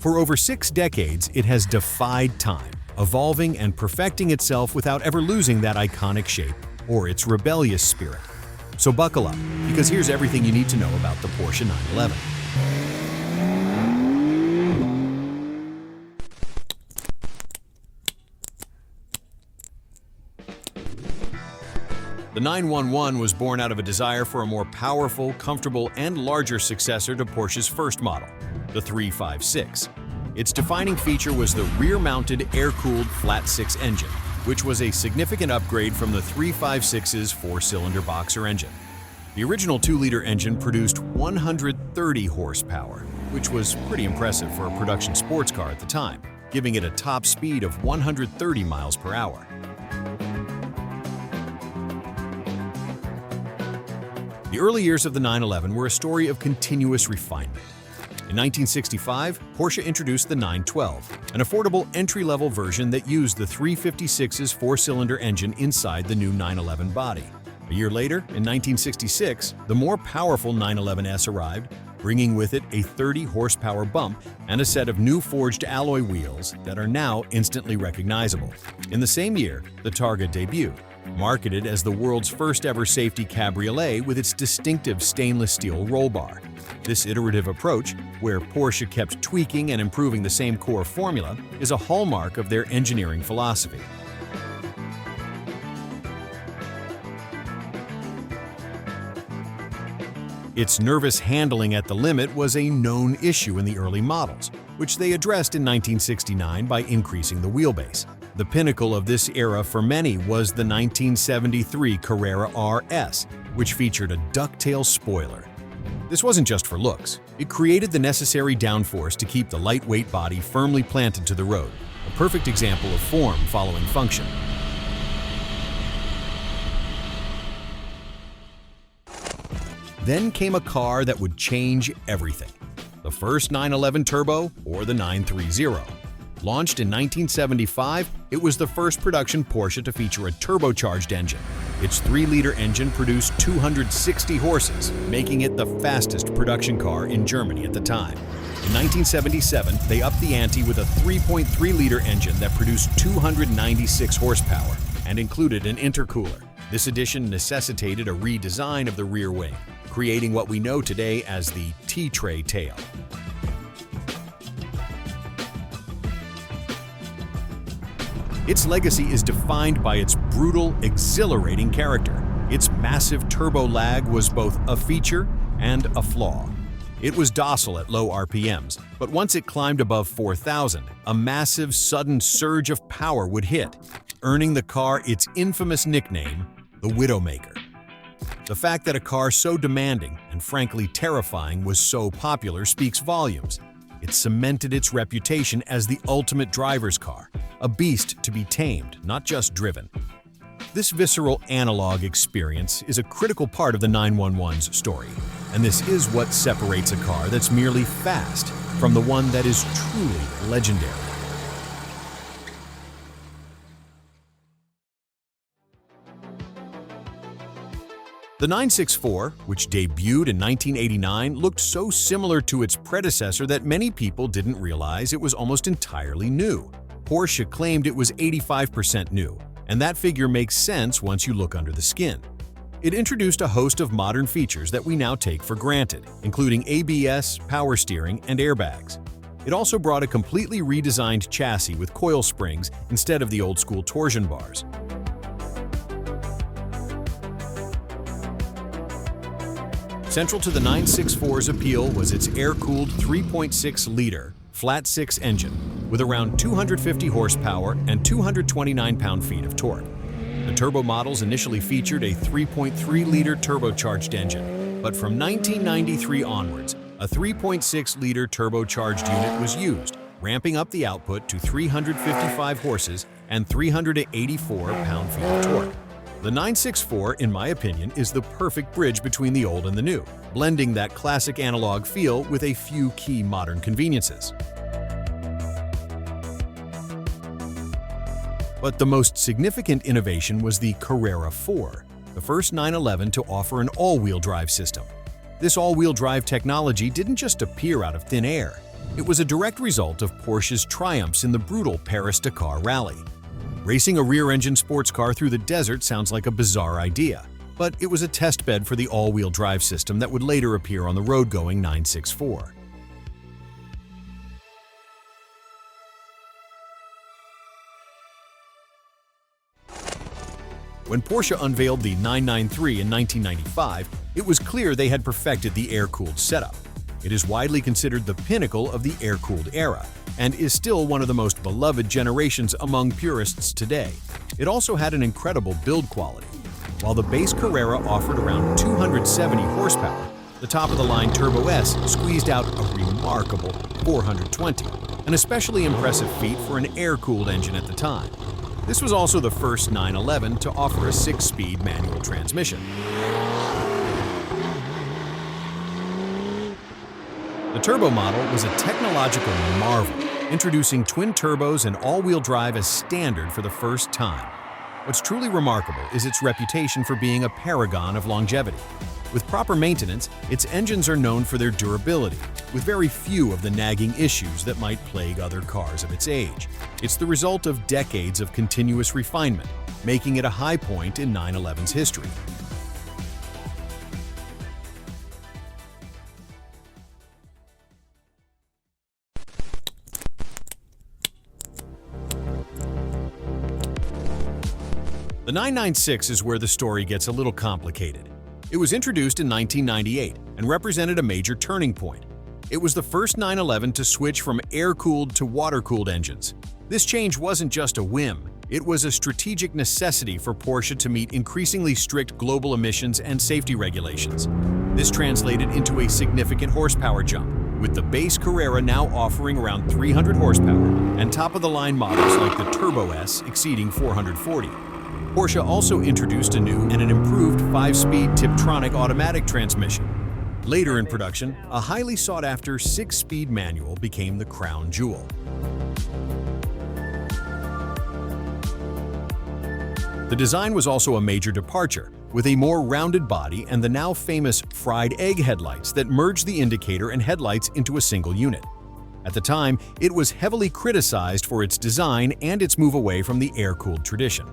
For over 6 decades, it has defied time, evolving and perfecting itself without ever losing that iconic shape or its rebellious spirit. So buckle up, because here's everything you need to know about the Porsche 911. The 911 was born out of a desire for a more powerful, comfortable, and larger successor to Porsche's first model, the 356. Its defining feature was the rear-mounted, air-cooled flat-six engine, which was a significant upgrade from the 356's four-cylinder boxer engine. The original 2-liter engine produced 130 horsepower, which was pretty impressive for a production sports car at the time, giving it a top speed of 130 miles per hour. The early years of the 911 were a story of continuous refinement. In 1965, Porsche introduced the 912, an affordable entry-level version that used the 356's four-cylinder engine inside the new 911 body. A year later, in 1966, the more powerful 911S arrived, bringing with it a 30-horsepower bump and a set of new forged alloy wheels that are now instantly recognizable. In the same year, the Targa debuted, marketed as the world's first-ever safety cabriolet with its distinctive stainless steel roll bar. This iterative approach, where Porsche kept tweaking and improving the same core formula, is a hallmark of their engineering philosophy. Its nervous handling at the limit was a known issue in the early models, which they addressed in 1969 by increasing the wheelbase. The pinnacle of this era for many was the 1973 Carrera RS, which featured a ducktail spoiler. This wasn't just for looks. It created the necessary downforce to keep the lightweight body firmly planted to the road, a perfect example of form following function. Then came a car that would change everything. The first 911 Turbo, or the 930. Launched in 1975, it was the first production Porsche to feature a turbocharged engine. Its 3-liter engine produced 260 horses, making it the fastest production car in Germany at the time. In 1977, they upped the ante with a 3.3-liter engine that produced 296 horsepower and included an intercooler. This addition necessitated a redesign of the rear wing, creating what we know today as the T-tray tail. Its legacy is defined by its brutal, exhilarating character. Its massive turbo lag was both a feature and a flaw. It was docile at low RPMs, but once it climbed above 4,000, a massive, sudden surge of power would hit, earning the car its infamous nickname, the Widowmaker. The fact that a car so demanding and frankly terrifying was so popular speaks volumes. It cemented its reputation as the ultimate driver's car, a beast to be tamed, not just driven. This visceral analog experience is a critical part of the 911's story, and this is what separates a car that's merely fast from the one that is truly legendary. The 964, which debuted in 1989, looked so similar to its predecessor that many people didn't realize it was almost entirely new. Porsche claimed it was 85% new, and that figure makes sense once you look under the skin. It introduced a host of modern features that we now take for granted, including ABS, power steering, and airbags. It also brought a completely redesigned chassis with coil springs instead of the old-school torsion bars. Central to the 964's appeal was its air-cooled 3.6-liter flat-six engine with around 250 horsepower and 229 pound-feet of torque. The turbo models initially featured a 3.3-liter turbocharged engine, but from 1993 onwards, a 3.6-liter turbocharged unit was used, ramping up the output to 355 horses and 384 pound-feet of torque. The 964, in my opinion, is the perfect bridge between the old and the new, blending that classic analog feel with a few key modern conveniences. But the most significant innovation was the Carrera 4, the first 911 to offer an all-wheel drive system. This all-wheel drive technology didn't just appear out of thin air. It was a direct result of Porsche's triumphs in the brutal Paris-Dakar rally. Racing a rear-engine sports car through the desert sounds like a bizarre idea, but it was a test bed for the all-wheel drive system that would later appear on the road-going 964. When Porsche unveiled the 993 in 1995, it was clear they had perfected the air-cooled setup. It is widely considered the pinnacle of the air-cooled era, and is still one of the most beloved generations among purists today. It also had an incredible build quality. While the base Carrera offered around 270 horsepower, the top-of-the-line Turbo S squeezed out a remarkable 420, an especially impressive feat for an air-cooled engine at the time. This was also the first 911 to offer a 6-speed manual transmission. The turbo model was a technological marvel, introducing twin turbos and all-wheel drive as standard for the first time. What's truly remarkable is its reputation for being a paragon of longevity. With proper maintenance, its engines are known for their durability, with very few of the nagging issues that might plague other cars of its age. It's the result of decades of continuous refinement, making it a high point in 911's history. The 996 is where the story gets a little complicated. It was introduced in 1998 and represented a major turning point. It was the first 911 to switch from air-cooled to water-cooled engines. This change wasn't just a whim, it was a strategic necessity for Porsche to meet increasingly strict global emissions and safety regulations. This translated into a significant horsepower jump, with the base Carrera now offering around 300 horsepower and top-of-the-line models like the Turbo S exceeding 440. Porsche also introduced a new and an improved 5-speed Tiptronic automatic transmission. Later in production, a highly sought-after 6-speed manual became the crown jewel. The design was also a major departure, with a more rounded body and the now famous fried egg headlights that merged the indicator and headlights into a single unit. At the time, it was heavily criticized for its design and its move away from the air-cooled tradition.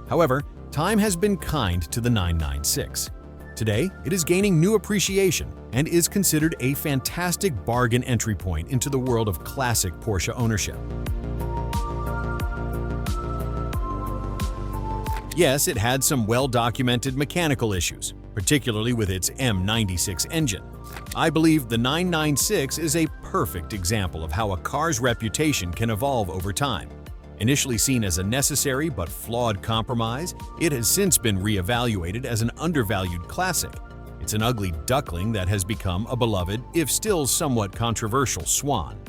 However, time has been kind to the 996. Today, it is gaining new appreciation and is considered a fantastic bargain entry point into the world of classic Porsche ownership. Yes, it had some well-documented mechanical issues, particularly with its M96 engine. I believe the 996 is a perfect example of how a car's reputation can evolve over time. Initially seen as a necessary but flawed compromise, it has since been re-evaluated as an undervalued classic. It's an ugly duckling that has become a beloved, if still somewhat controversial, swan.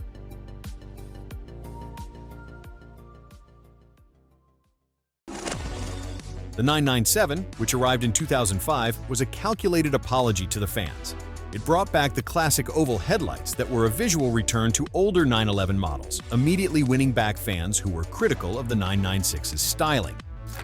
The 997, which arrived in 2005, was a calculated apology to the fans. It brought back the classic oval headlights that were a visual return to older 911 models, immediately winning back fans who were critical of the 996's styling.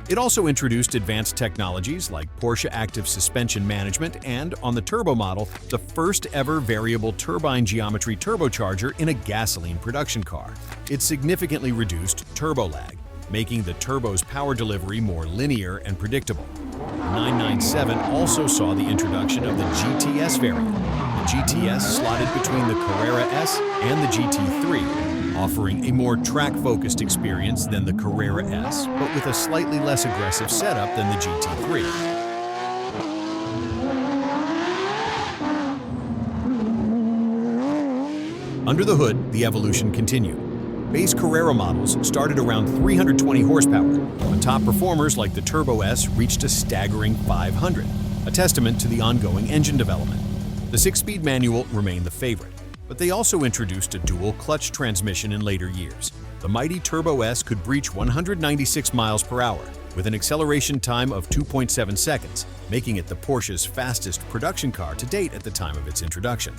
It also introduced advanced technologies like Porsche Active Suspension Management and, on the turbo model, the first ever variable turbine geometry turbocharger in a gasoline production car. It significantly reduced turbo lag, making the turbo's power delivery more linear and predictable. The 997 also saw the introduction of the GTS variant. The GTS slotted between the Carrera S and the GT3, offering a more track-focused experience than the Carrera S, but with a slightly less aggressive setup than the GT3. Under the hood, the evolution continued. Base Carrera models started around 320 horsepower, but top performers like the Turbo S reached a staggering 500, a testament to the ongoing engine development. The 6-speed manual remained the favorite, but they also introduced a dual-clutch transmission in later years. The mighty Turbo S could breach 196 miles per hour, with an acceleration time of 2.7 seconds, making it the Porsche's fastest production car to date at the time of its introduction.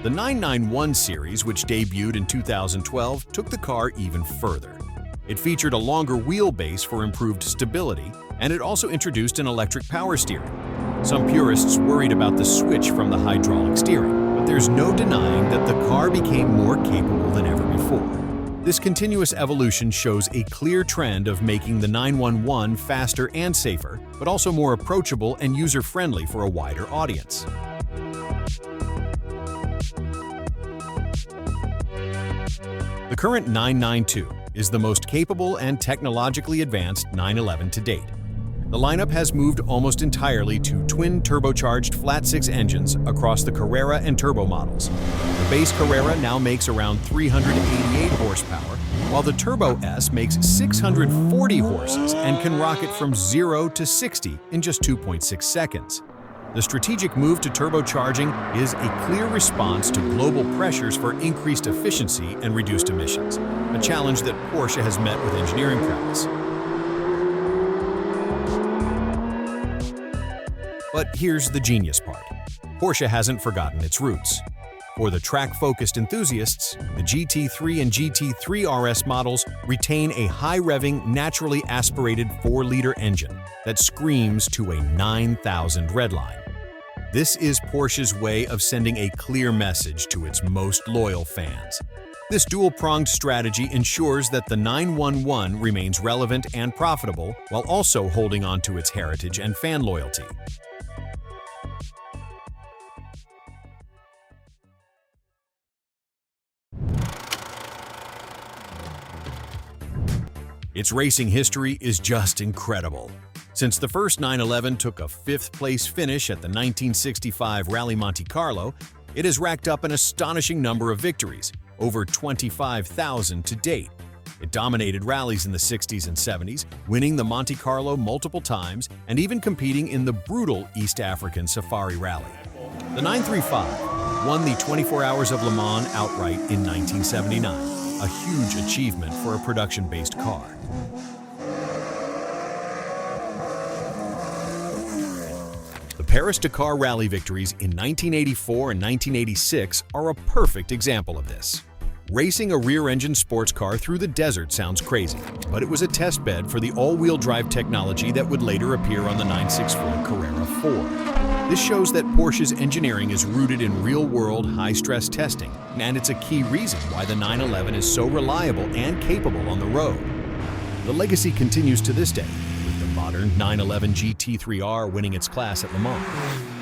The 991 series, which debuted in 2012, took the car even further. It featured a longer wheelbase for improved stability, and it also introduced an electric power steering. Some purists worried about the switch from the hydraulic steering, but there's no denying that the car became more capable than ever before. This continuous evolution shows a clear trend of making the 911 faster and safer, but also more approachable and user-friendly for a wider audience. The current 992 is the most capable and technologically advanced 911 to date. The lineup has moved almost entirely to twin turbocharged flat-six engines across the Carrera and Turbo models. The base Carrera now makes around 388 horsepower, while the Turbo S makes 640 horses and can rocket from 0 to 60 in just 2.6 seconds. The strategic move to turbocharging is a clear response to global pressures for increased efficiency and reduced emissions, a challenge that Porsche has met with engineering prowess. But here's the genius part. Porsche hasn't forgotten its roots. For the track-focused enthusiasts, the GT3 and GT3 RS models retain a high-revving, naturally aspirated 4-liter engine that screams to a 9,000 redline. This is Porsche's way of sending a clear message to its most loyal fans. This dual-pronged strategy ensures that the 911 remains relevant and profitable while also holding on to its heritage and fan loyalty. Its racing history is just incredible. Since the first 911 took a 5th-place finish at the 1965 Rally Monte Carlo, it has racked up an astonishing number of victories, over 25,000 to date. It dominated rallies in the 60s and 70s, winning the Monte Carlo multiple times and even competing in the brutal East African Safari Rally. The 935 won the 24 Hours of Le Mans outright in 1979, a huge achievement for a production-based car. The Paris-Dakar Rally victories in 1984 and 1986 are a perfect example of this. Racing a rear-engine sports car through the desert sounds crazy, but it was a test bed for the all-wheel drive technology that would later appear on the 964 Carrera 4. This shows that Porsche's engineering is rooted in real-world, high-stress testing, and it's a key reason why the 911 is so reliable and capable on the road. The legacy continues to this day, with the modern 911 GT3R winning its class at Le Mans.